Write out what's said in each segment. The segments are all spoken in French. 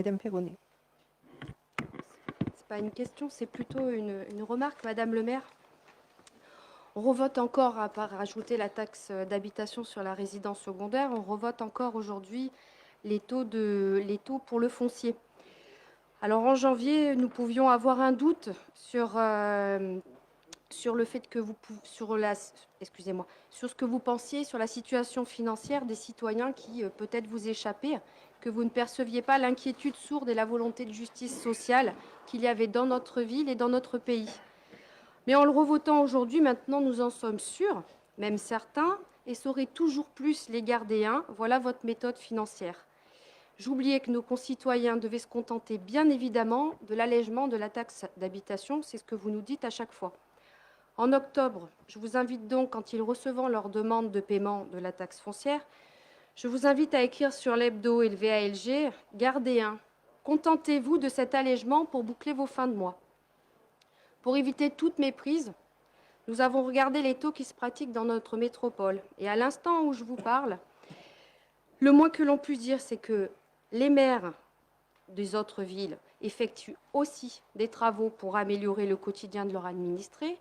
Madame Perronnet. C'est pas une question, c'est plutôt une remarque, Madame le maire. On revote encore, à part rajouter la taxe d'habitation sur la résidence secondaire, on revote encore aujourd'hui les taux pour le foncier. Alors en janvier, nous pouvions avoir un doute sur le fait que sur ce que vous pensiez sur la situation financière des citoyens qui peut-être vous échappait, que vous ne perceviez pas l'inquiétude sourde et la volonté de justice sociale qu'il y avait dans notre ville et dans notre pays. Mais en le revotant aujourd'hui, maintenant, nous en sommes sûrs, même certains, et sauraient toujours plus les gardéens. Voilà votre méthode financière. J'oubliais que nos concitoyens devaient se contenter, bien évidemment, de l'allègement de la taxe d'habitation. C'est ce que vous nous dites à chaque fois. En octobre, je vous invite donc, quand ils recevront leur demande de paiement de la taxe foncière, je vous invite à écrire sur l'hebdo et le VALG « Gardéens, contentez-vous de cet allègement pour boucler vos fins de mois ». Pour éviter toute méprise, nous avons regardé les taux qui se pratiquent dans notre métropole. Et à l'instant où je vous parle, le moins que l'on puisse dire, c'est que les maires des autres villes effectuent aussi des travaux pour améliorer le quotidien de leurs administrés.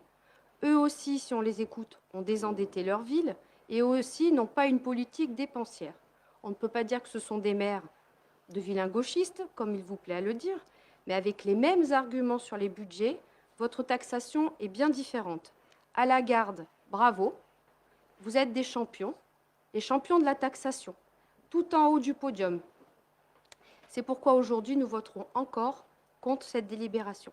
Eux aussi, si on les écoute, ont désendetté leur ville et eux aussi n'ont pas une politique dépensière. On ne peut pas dire que ce sont des maires de vilains gauchistes, comme il vous plaît à le dire, mais avec les mêmes arguments sur les budgets, votre taxation est bien différente. À la garde, bravo, vous êtes des champions, les champions de la taxation, tout en haut du podium. C'est pourquoi aujourd'hui nous voterons encore contre cette délibération.